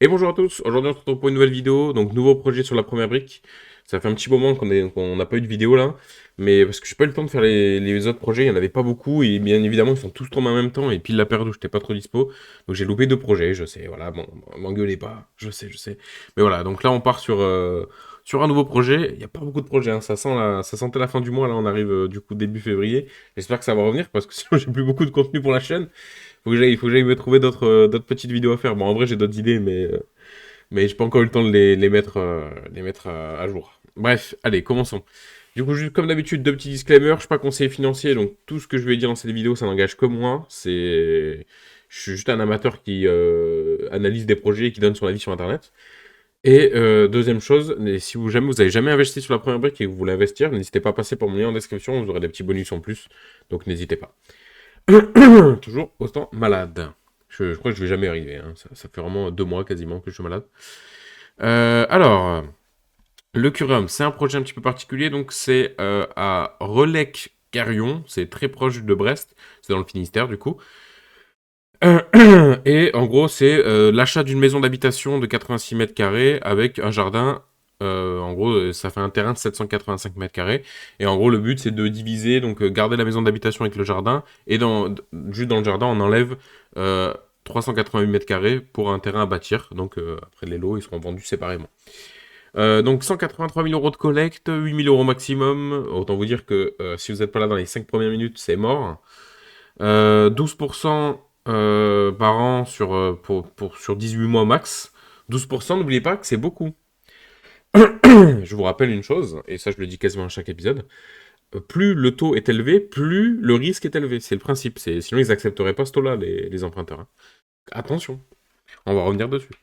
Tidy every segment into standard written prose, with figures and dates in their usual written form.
Et bonjour à tous, aujourd'hui on se retrouve pour une nouvelle vidéo, donc nouveau projet sur la première brique. Ça fait un petit moment qu'on n'a pas eu de vidéo là, mais parce que j'ai pas eu le temps de faire les autres projets, il y en avait pas beaucoup, et bien évidemment ils sont tous tombés en même temps, et pile la période où j'étais pas trop dispo, donc j'ai loupé deux projets, je sais, voilà, bon, m'engueulez pas, je sais. Mais voilà, donc là on part sur un nouveau projet, il n'y a pas beaucoup de projets, hein, ça sentait la fin du mois, là on arrive du coup début février, j'espère que ça va revenir, parce que sinon j'ai plus beaucoup de contenu pour la chaîne. Il faut que j'aille me trouver d'autres petites vidéos à faire. Bon, en vrai, j'ai d'autres idées, mais j'ai pas encore eu le temps de les mettre à jour. Bref, allez, commençons. Du coup, juste comme d'habitude, deux petits disclaimers. Je suis pas conseiller financier, donc tout ce que je vais dire dans cette vidéo, ça n'engage que moi. Je suis juste un amateur qui analyse des projets et qui donne son avis sur Internet. Et deuxième chose, si vous avez jamais investi sur la première brique et que vous voulez investir, n'hésitez pas à passer par mon lien en description, vous aurez des petits bonus en plus, donc n'hésitez pas. Toujours autant malade. Je crois que je vais jamais y arriver, hein. Ça fait vraiment 2 mois quasiment que je suis malade. Alors, le Curium, c'est un projet un petit peu particulier. Donc, c'est à Relec-Carrion. C'est très proche de Brest. C'est dans le Finistère, du coup. Et en gros, c'est l'achat d'une maison d'habitation de 86 mètres carrés avec un jardin. En gros, ça fait un terrain de 785 mètres carrés. Et en gros, le but, c'est de diviser, donc garder la maison d'habitation avec le jardin. Et juste dans le jardin, on enlève 388 mètres carrés pour un terrain à bâtir. Donc après, les lots, ils seront vendus séparément. Donc 183 000 euros de collecte, 8 000 euros maximum. Autant vous dire que si vous n'êtes pas là dans les 5 premières minutes, c'est mort. 12% par an sur 18 mois max. 12%, n'oubliez pas que c'est beaucoup. Je vous rappelle une chose, et ça je le dis quasiment à chaque épisode, plus le taux est élevé, plus le risque est élevé. C'est le principe. Sinon, ils n'accepteraient pas ce taux-là, les emprunteurs, hein. Attention, on va revenir dessus.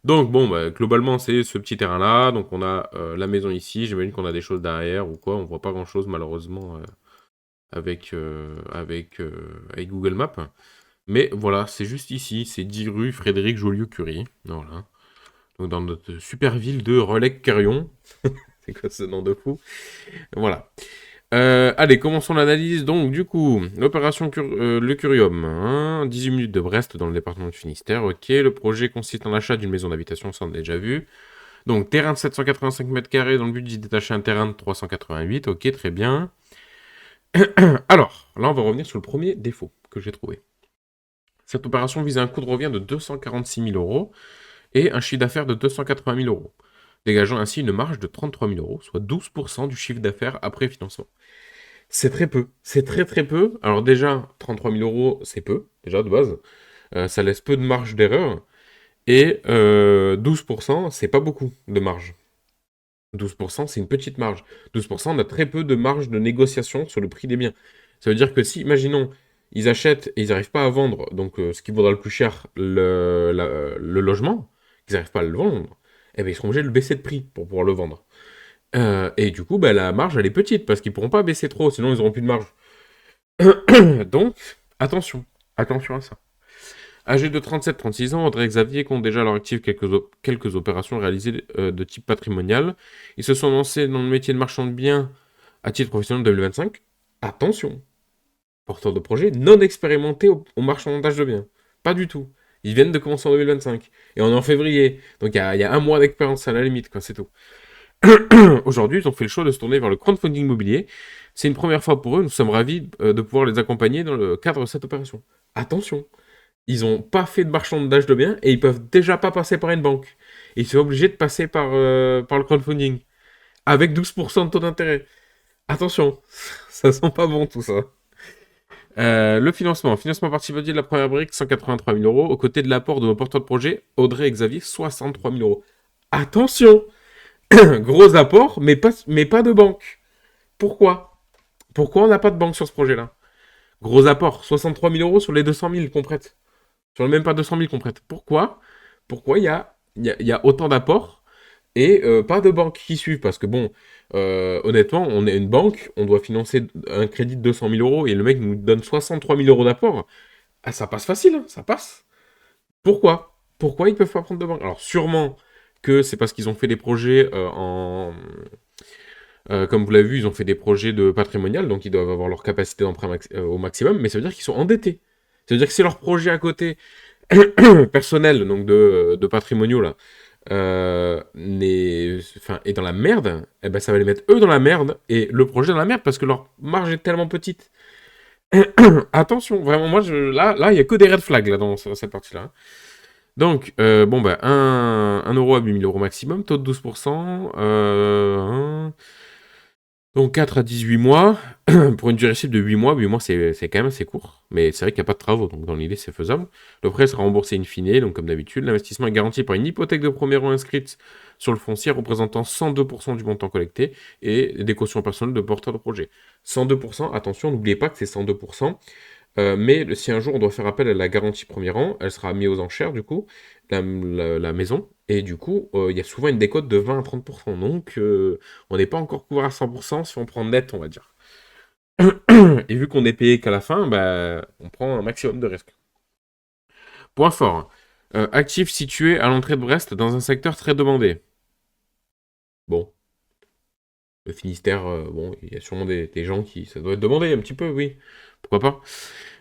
Donc, bon, bah, globalement, c'est ce petit terrain-là. Donc, on a la maison ici. J'imagine qu'on a des choses derrière ou quoi. On voit pas grand-chose, malheureusement, avec Google Maps. Mais voilà, c'est juste ici. C'est 10 rue Frédéric Joliot-Curie. Voilà. Donc, dans notre super ville de Relec-Carrion. C'est quoi ce nom de fou? Voilà. Allez, commençons l'analyse. Donc, du coup, Le Curium, hein, 18 minutes de Brest dans le département du Finistère. Ok, le projet consiste en l'achat d'une maison d'habitation, ça on a déjà vu. Donc, terrain de 785 mètres carrés dans le but d'y détacher un terrain de 388. Ok, très bien. Alors, là, on va revenir sur le premier défaut que j'ai trouvé. Cette opération vise un coût de revient de 246 000 euros et un chiffre d'affaires de 280 000 euros, dégageant ainsi une marge de 33 000 euros, soit 12% du chiffre d'affaires après financement. C'est très peu. C'est très très peu. Alors déjà, 33 000 euros, c'est peu, déjà de base. Ça laisse peu de marge d'erreur. Et 12%, c'est pas beaucoup de marge. 12%, c'est une petite marge. 12%, on a très peu de marge de négociation sur le prix des biens. Ça veut dire que si, imaginons, ils achètent et ils n'arrivent pas à vendre, donc ce qui vaudra le plus cher, le logement, qu'ils n'arrivent pas à le vendre, eh bien, ils seront obligés de le baisser de prix pour pouvoir le vendre. Et du coup, bah, la marge, elle est petite, parce qu'ils pourront pas baisser trop, sinon ils n'auront plus de marge. Donc, attention, attention à ça. Âgés de 37-36 ans, Audrey et Xavier comptent déjà à leur actif quelques opérations réalisées de type patrimonial. Ils se sont lancés dans le métier de marchand de biens à titre professionnel en 2025. Attention, porteurs de projets non expérimentés au marchandage de biens. Pas du tout. Ils viennent de commencer en 2025. Et on est en février. Donc il y a un mois d'expérience à la limite, quoi, c'est tout. Aujourd'hui, ils ont fait le choix de se tourner vers le crowdfunding immobilier. C'est une première fois pour eux. Nous sommes ravis de pouvoir les accompagner dans le cadre de cette opération. Attention, ils n'ont pas fait de marchandage de biens et ils peuvent déjà pas passer par une banque. Et ils sont obligés de passer par le crowdfunding avec 12% de taux d'intérêt. Attention, ça sent pas bon tout ça. Le financement participatif de la première brique, 183 000 euros, aux côtés de l'apport de nos porteurs de projet, Audrey et Xavier, 63 000 euros. Attention, gros apport, mais pas de banque. Pourquoi? Pourquoi on n'a pas de banque sur ce projet-là? Gros apport, 63 000 euros sur les 200 000 qu'on prête. Sur même pas 200 000 qu'on prête. Pourquoi? Pourquoi il y a autant d'apports et pas de banques qui suivent? Parce que bon, honnêtement, on est une banque, on doit financer un crédit de 200 000 euros et le mec nous donne 63 000 euros d'apport. Ah, ça passe facile, hein, ça passe. Pourquoi? Pourquoi ils peuvent pas prendre de banque? Alors sûrement que c'est parce qu'ils ont fait des projets comme vous l'avez vu, ils ont fait des projets de patrimonial, donc ils doivent avoir leur capacité d'emprunt au maximum, mais ça veut dire qu'ils sont endettés. Ça veut dire que c'est leur projet à côté. personnel, donc de patrimoniaux, là, est dans la merde, eh ben, ça va les mettre eux dans la merde et le projet dans la merde parce que leur marge est tellement petite. Attention, vraiment, moi, là, il y a que des red flags là, dans cette partie-là, hein. Donc, bon, bah, 1 euro à 8 000 euros maximum, taux de 12%. Donc 4 à 18 mois, pour une durée cible de 8 mois c'est quand même assez court, mais c'est vrai qu'il n'y a pas de travaux, donc dans l'idée c'est faisable. Le prêt sera remboursé in fine, donc comme d'habitude, l'investissement est garanti par une hypothèque de premier rang inscrite sur le foncier représentant 102% du montant collecté et des cautions personnelles de porteur de projet. 102%, attention, n'oubliez pas que c'est 102%. Mais si un jour on doit faire appel à la garantie premier rang, elle sera mise aux enchères du coup, la maison, et du coup il y a souvent une décote de 20 à 30%. Donc on n'est pas encore couvert à 100% si on prend net, on va dire. Et vu qu'on est payé qu'à la fin, bah, on prend un maximum de risques. Point fort. Actif situé à l'entrée de Brest dans un secteur très demandé. Bon, le Finistère, bon, il y a sûrement des gens qui... Ça doit être demandé un petit peu, oui. Pourquoi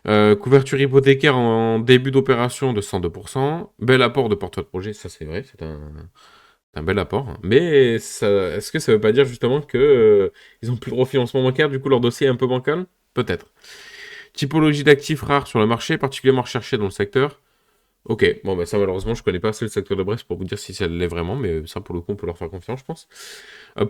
pas. Couverture hypothécaire en début d'opération de 102%. Bel apport de porteur de projet, ça c'est vrai, c'est un bel apport. Mais est-ce que ça veut pas dire justement que ils ont plus de refinancement bancaire, du coup leur dossier est un peu bancal? Peut-être. Typologie d'actifs rares sur le marché, particulièrement recherchée dans le secteur. Ok, bon bah ça malheureusement je connais pas assez le secteur de Brest pour vous dire si ça l'est vraiment, mais ça pour le coup on peut leur faire confiance je pense.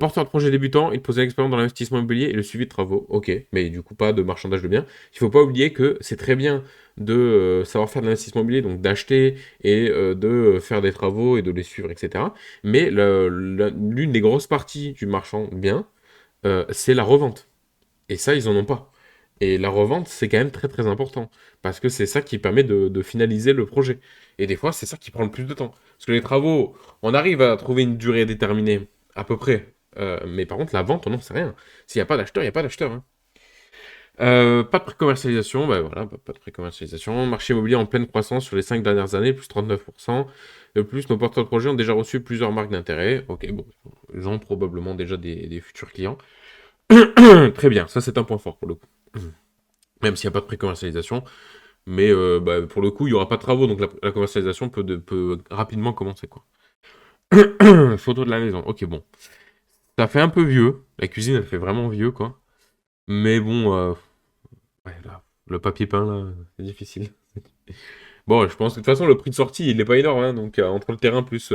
Porteur de projet débutant, il possède l'expérience dans l'investissement immobilier et le suivi de travaux. Ok, mais du coup pas de marchandage de biens. Il faut pas oublier que c'est très bien de savoir faire de l'investissement immobilier, donc d'acheter et de faire des travaux et de les suivre, etc. Mais l'une des grosses parties du marchand de biens, c'est la revente. Et ça, ils en ont pas. Et la revente, c'est quand même très très important. Parce que c'est ça qui permet de finaliser le projet. Et des fois, c'est ça qui prend le plus de temps. Parce que les travaux, on arrive à trouver une durée déterminée, à peu près. Mais par contre, la vente, on n'en sait rien. S'il n'y a pas d'acheteur, il n'y a pas d'acheteur, hein. Pas de précommercialisation, bah voilà, pas de précommercialisation. Marché immobilier en pleine croissance sur les 5 dernières années, plus 39%. De plus, nos porteurs de projets ont déjà reçu plusieurs marques d'intérêt. Ok, bon, ils ont probablement déjà des futurs clients. Très bien, ça c'est un point fort pour le coup. Même s'il n'y a pas de pré-commercialisation. Mais bah, pour le coup, il n'y aura pas de travaux, donc la commercialisation peut rapidement commencer, quoi. Photo de la maison, ok, bon. Ça fait un peu vieux, la cuisine elle fait vraiment vieux, quoi. Mais bon, ouais, là, le papier peint, là, c'est difficile. Bon, je pense que de toute façon, le prix de sortie, il n'est pas énorme, hein, donc entre le terrain plus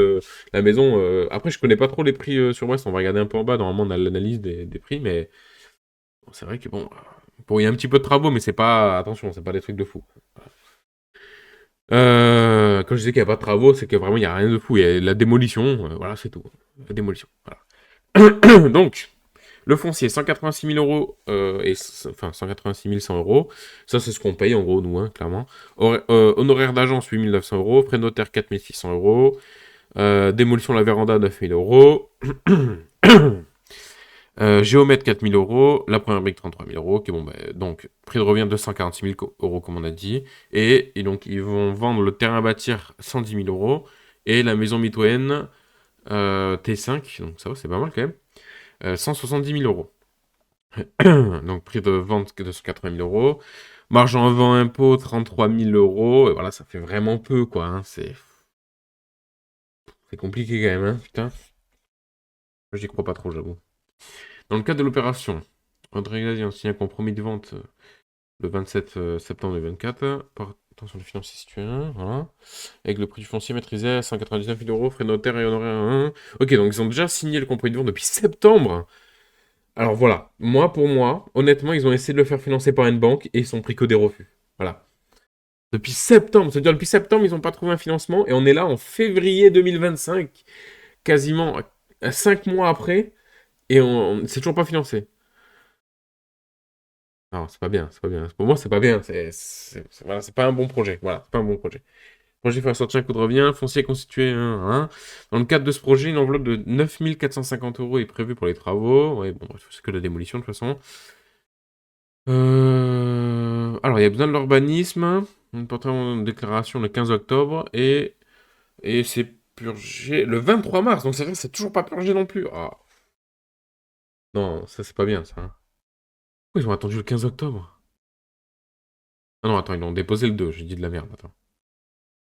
la maison... Après, je connais pas trop les prix sur Brest, on va regarder un peu en bas, normalement on a l'analyse des prix, mais bon, c'est vrai que bon... Bon, il y a un petit peu de travaux, mais c'est pas... Attention, c'est pas des trucs de fou. Quand je disais qu'il n'y a pas de travaux, c'est que vraiment il n'y a rien de fou. Il y a la démolition, voilà, c'est tout. La démolition, voilà. Donc, le foncier, 186 000 euros, enfin 186 100 euros. Ça, c'est ce qu'on paye en gros, nous, hein, clairement. Honoraire d'agence, 8 900 euros. Frais de notaire, 4 600 euros. Démolition de la véranda, 9 000 euros. Géomètre 4 000 euros, la première brique 33 000 euros, ok, bon, bah, donc prix de revient 246 000 euros comme on a dit, et donc ils vont vendre le terrain à bâtir 110 000 euros, et la maison mitoyenne T5, donc ça va, c'est pas mal quand même, 170 000 euros. Donc prix de vente 280 000 euros, marge en vente impôt 33 000 euros, et voilà, ça fait vraiment peu quoi, hein, c'est compliqué quand même, hein, putain. Moi j'y crois pas trop, j'avoue. Dans le cadre de l'opération, André Glazier signe un compromis de vente le 27 septembre 2024, par attention de financier situé, voilà, avec le prix du foncier maîtrisé à 199 000 euros, frais notaires et honoraires. Ok, donc ils ont déjà signé le compromis de vente depuis septembre. Alors voilà, pour moi, honnêtement, ils ont essayé de le faire financer par une banque et ils sont pris que des refus. Voilà. Depuis septembre, c'est-à-dire depuis septembre, ils n'ont pas trouvé un financement et on est là en février 2025, quasiment 5 mois après, et c'est toujours pas financé. Non, c'est pas bien, c'est pas bien. Pour moi, c'est pas bien. Voilà, c'est pas un bon projet. Voilà, c'est pas un bon projet. Projet faire sortir un coup de revient, foncier constitué. Hein. Dans le cadre de ce projet, une enveloppe de 9 450 euros est prévue pour les travaux. Ouais, bon, bref, c'est que la démolition de toute façon. Alors, il y a besoin de l'urbanisme. Une portée en déclaration le 15 octobre et c'est purgé le 23 mars. Donc, c'est vrai que c'est toujours pas purgé non plus. Ah, non, ça, c'est pas bien, ça, hein. Pourquoi ils ont attendu le 15 octobre? Ah non, attends, ils l'ont déposé le 2. J'ai dit de la merde, attends.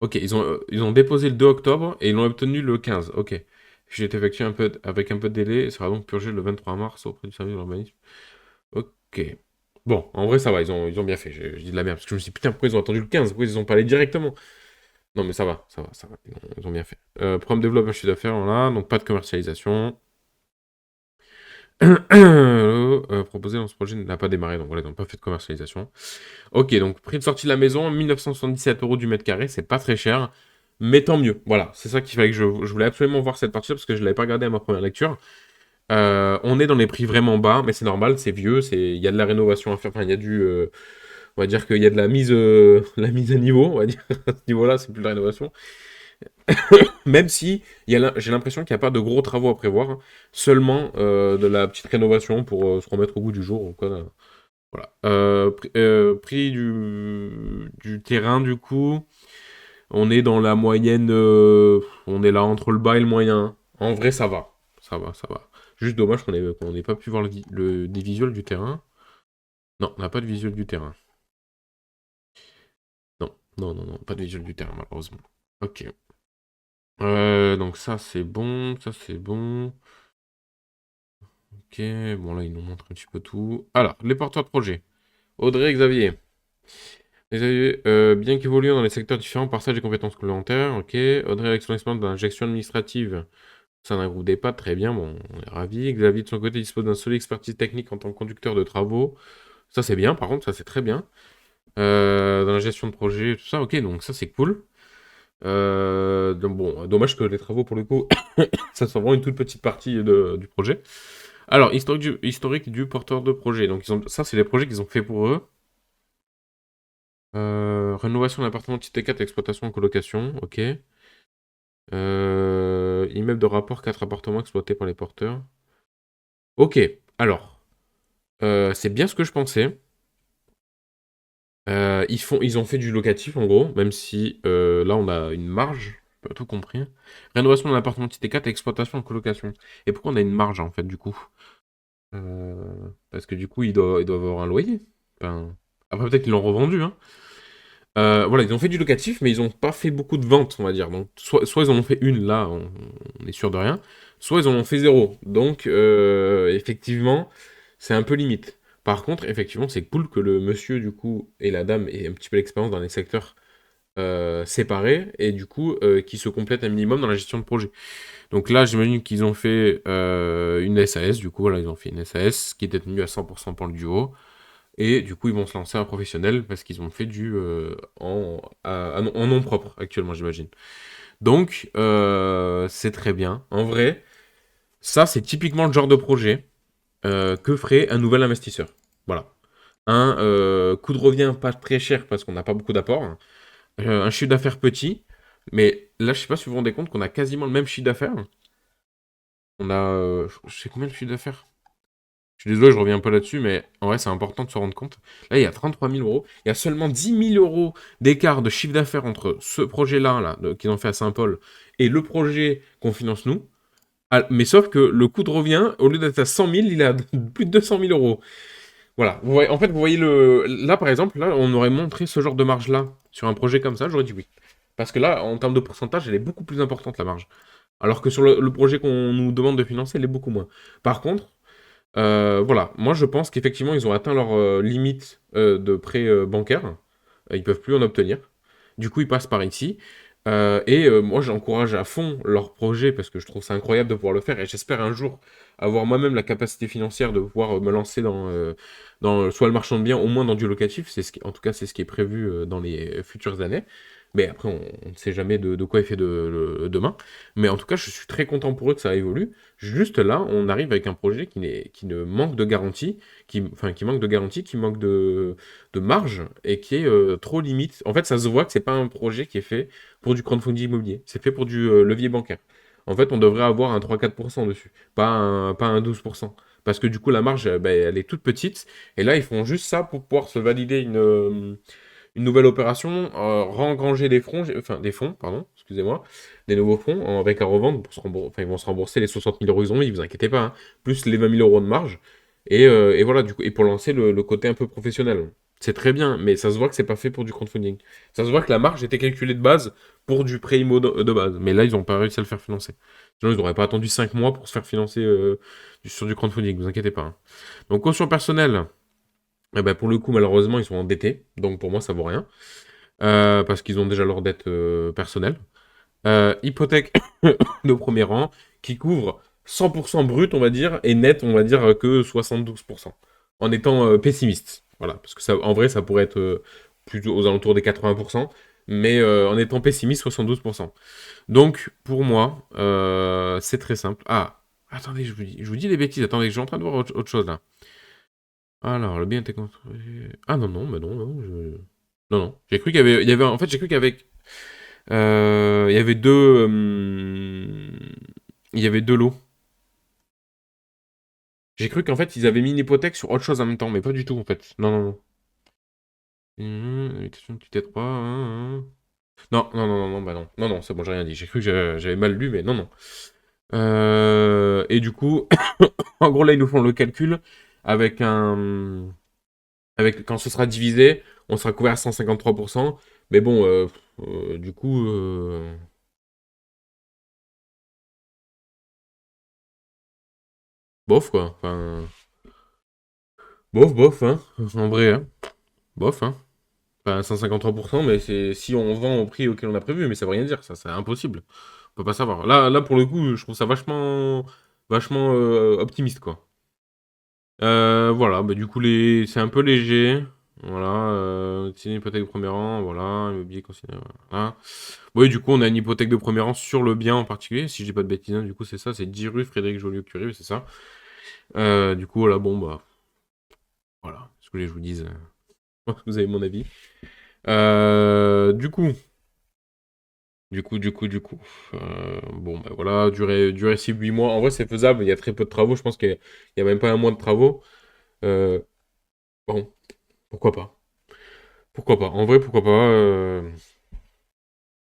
Ok, ils ont déposé le 2 octobre et ils l'ont obtenu le 15. Ok. J'ai été effectué avec un peu de délai et sera donc purgé le 23 mars auprès du service de l'urbanisme. Ok. Bon, en vrai, ça va, ils ont bien fait. Je dis de la merde parce que je me suis dit, putain, pourquoi ils ont attendu le 15? Pourquoi ils ont pas allé directement? Non, mais ça va, ça va, ça va. Ils ont bien fait. Programme développement chiffre d'affaires, voilà, donc pas de commercialisation. Proposé dans ce projet n'a pas démarré, donc voilà, ils n'ont pas fait de commercialisation. Ok, donc prix de sortie de la maison, 1977 euros du mètre carré, c'est pas très cher, mais tant mieux. Voilà, c'est ça qu'il fallait que je voulais absolument voir cette partie-là parce que je l'avais pas regardé à ma première lecture. On est dans les prix vraiment bas, mais c'est normal, c'est vieux, il y a de la rénovation à faire, enfin, il y a on va dire qu'il y a de la mise à niveau, on va dire. À ce niveau-là, c'est plus de la rénovation. Même si j'ai l'impression qu'il n'y a pas de gros travaux à prévoir, hein. Seulement de la petite rénovation pour se remettre au goût du jour. Quoi. Voilà. Prix du terrain, du coup, on est dans la moyenne, on est là entre le bas et le moyen. En vrai, ça va. Ça va, ça va. Juste dommage qu'on n'ait pas pu voir des visuels du terrain. Non, on n'a pas de visuel du terrain. Non, non, non, non, pas de visuel du terrain, malheureusement. Ok. Donc ça, c'est bon, ça, c'est bon. Ok, bon là, il nous montre un petit peu tout. Alors, les porteurs de projet. Audrey et Xavier. Xavier, bien qu'évoluant dans les secteurs différents, partage des compétences complémentaires. Ok. Audrey avec son expérience dans la gestion administrative. Ça d'un groupe des pattes, très bien, bon, on est ravis. Xavier, de son côté, dispose d'un solide expertise technique en tant que conducteur de travaux. Ça, c'est bien, par contre, ça, c'est très bien. Dans la gestion de projet, tout ça, ok, donc ça, c'est cool. Donc bon, dommage que les travaux, pour le coup, ça soit vraiment une toute petite partie du projet. Alors, historique du porteur de projet. Donc, ça, c'est les projets qu'ils ont fait pour eux. Rénovation d'appartement type T4, exploitation en colocation, ok. Immeuble de rapport, 4 appartements exploités par les porteurs. Ok, alors, c'est bien ce que je pensais. Ils ont fait du locatif, en gros, même si là, on a une marge, pas tout compris. Rénovation d'un appartement type T4, exploitation en colocation. Et pourquoi on a une marge, en fait, du coup? Parce que du coup, ils doivent avoir un loyer. Enfin, après, peut-être qu'ils l'ont revendu, hein. Voilà, ils ont fait du locatif, mais ils n'ont pas fait beaucoup de ventes, on va dire. Donc, soit ils en ont fait une, là, on est sûr de rien, soit ils en ont fait zéro. Donc, effectivement, c'est un peu limite. Par contre, effectivement, c'est cool que le monsieur, du coup, et la dame aient un petit peu l'expérience dans les secteurs séparés, et du coup, qui se complètent un minimum dans la gestion de projet. Donc là, j'imagine qu'ils ont fait une SAS, du coup, voilà, ils ont fait une SAS qui est détenue à 100% par le duo. Et du coup, ils vont se lancer en professionnel parce qu'ils ont fait en nom propre actuellement, j'imagine. Donc, c'est très bien. En vrai, ça, c'est typiquement le genre de projet que ferait un nouvel investisseur. Voilà. Un coût de revient pas très cher parce qu'on n'a pas beaucoup d'apports. Un chiffre d'affaires petit. Mais là, je sais pas si vous vous rendez compte qu'on a quasiment le même chiffre d'affaires. On a, je sais combien de chiffre d'affaires? Je suis désolé, je reviens un peu là-dessus, mais en vrai, c'est important de se rendre compte. Là, il y a 33 000 euros. Il y a seulement 10 000 euros d'écart de chiffre d'affaires entre ce projet-là, qu'ils ont fait à Saint-Paul, et le projet qu'on finance nous. Mais sauf que le coût de revient, au lieu d'être à 100 000, il est à plus de 200 000 euros. Voilà. En fait, vous voyez là, par exemple, là, on aurait montré ce genre de marge-là sur un projet comme ça, j'aurais dit oui. Parce que là, en termes de pourcentage, elle est beaucoup plus importante, la marge. Alors que sur le projet qu'on nous demande de financer, elle est beaucoup moins. Par contre, voilà, moi je pense qu'effectivement ils ont atteint leur limite de prêt bancaire. Ils peuvent plus en obtenir. Du coup, ils passent par ici. Moi j'encourage à fond leur projet parce que je trouve ça incroyable de pouvoir le faire et j'espère un jour avoir moi-même la capacité financière de pouvoir me lancer dans soit le marchand de biens, au moins dans du locatif. En tout cas, c'est ce qui est prévu dans les futures années. Mais après, on ne sait jamais de quoi est fait demain. Mais en tout cas, je suis très content pour eux que ça évolue. Juste là, on arrive avec un projet qui ne manque de garantie, qui manque de garantie, qui manque de marge et qui est trop limite. En fait, ça se voit que c'est pas un projet qui est fait pour du crowdfunding immobilier. C'est fait pour du levier bancaire. En fait, on devrait avoir un 3-4% dessus, pas un 12%. Parce que du coup, la marge, elle est toute petite. Et là, ils font juste ça pour pouvoir se valider une nouvelle opération, re-engranger des fonds, pardon, excusez-moi, des nouveaux fonds avec à revendre pour se rembourser. Enfin, ils vont se rembourser les 60 000 euros qu'ils ont mis, vous inquiétez pas, hein, plus les 20 000 euros de marge. Et voilà, du coup, et pour lancer le côté un peu professionnel. C'est très bien, mais ça se voit que c'est pas fait pour du crowdfunding. Ça se voit que la marge était calculée de base pour du pré IMO de base. Mais là, ils ont pas réussi à le faire financer. Sinon, ils n'auraient pas attendu 5 mois pour se faire financer sur du crowdfunding, vous inquiétez pas, hein. Donc, caution personnelle, eh ben, pour le coup, malheureusement, ils sont endettés. Donc, pour moi, ça vaut rien. Parce qu'ils ont déjà leur dette personnelle. Hypothèque de premier rang qui couvre 100% brut, on va dire, et net, on va dire que 72%. En étant pessimiste. Voilà, parce que ça, en vrai, ça pourrait être plutôt aux alentours des 80%, mais en étant pessimiste, 72%. Donc, pour moi, c'est très simple. Ah, attendez, je vous dis des bêtises. Attendez, je suis en train de voir autre chose là. Alors, le bien était construit. Ah non, non, bah non, non. Non, non. J'ai cru qu'il y avait. En fait, j'ai cru qu'avec. Il y avait deux. Il y avait deux lots. J'ai cru qu'en fait, ils avaient mis une hypothèque sur autre chose en même temps, mais pas du tout en fait. Non, non, non. Invitation de tuteur 3. Non, non, non, non, non, bah non. Non, non, c'est bon, j'ai rien dit. J'ai cru que j'avais mal lu, mais non, non. Et du coup, en gros, là, ils nous font le calcul avec un. Avec, quand ce sera divisé, on sera couvert à 153%. Mais bon, du coup. Bof, quoi. Enfin. Bof, bof, hein. En vrai, hein. Bof, hein. Enfin, 153%, mais c'est si on vend au prix auquel on a prévu, mais ça veut rien dire, ça, c'est impossible. On peut pas savoir. Là, pour le coup, je trouve ça vachement optimiste, quoi. Voilà, bah, du coup, c'est un peu léger. Voilà, c'est une hypothèque de premier rang, voilà, immobilier considéré, voilà. Oui, du coup, on a une hypothèque de premier rang sur le bien en particulier, si je dis pas de bêtises, hein, du coup, c'est ça, c'est 10 rue Frédéric Joliot-Curie, oui, c'est ça. Du coup, voilà, bon, bah, voilà, ce que je vous dise, vous avez mon avis. Du coup, bon, bah voilà, durer 6-8 mois. En vrai, c'est faisable. Il y a très peu de travaux. Je pense qu'il y a même pas un mois de travaux. Euh, bon, pourquoi pas? Pourquoi pas? En vrai, pourquoi pas?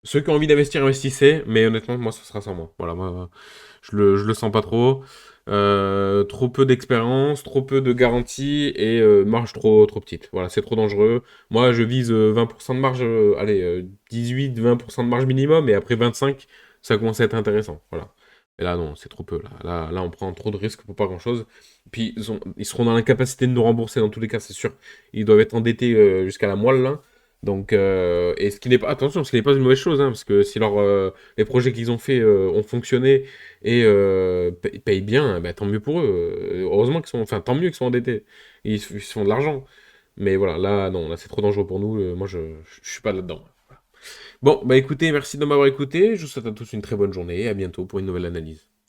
Ceux qui ont envie d'investir, investissez. Mais honnêtement, moi, ce sera sans moi. Voilà, moi, je le sens pas trop. Trop peu d'expérience, trop peu de garantie et marge trop petite. Voilà, c'est trop dangereux. Moi, je vise 20% de marge, allez, 18-20% de marge minimum et après 25, ça commence à être intéressant. Voilà. Et là, non, c'est trop peu. Là, on prend trop de risques pour pas grand-chose. Puis, ils seront dans l'incapacité de nous rembourser dans tous les cas, c'est sûr. Ils doivent être endettés jusqu'à la moelle, là. Donc, et ce qui n'est pas, attention, ce qui n'est pas une mauvaise chose, hein, parce que si les projets qu'ils ont fait ont fonctionné et payent bien, bah, tant mieux pour eux. Heureusement qu'ils sont, enfin, tant mieux qu'ils sont endettés. Ils se font de l'argent. Mais voilà, là, non, là, c'est trop dangereux pour nous. Moi, je suis pas là-dedans. Bon, bah écoutez, merci de m'avoir écouté. Je vous souhaite à tous une très bonne journée et à bientôt pour une nouvelle analyse.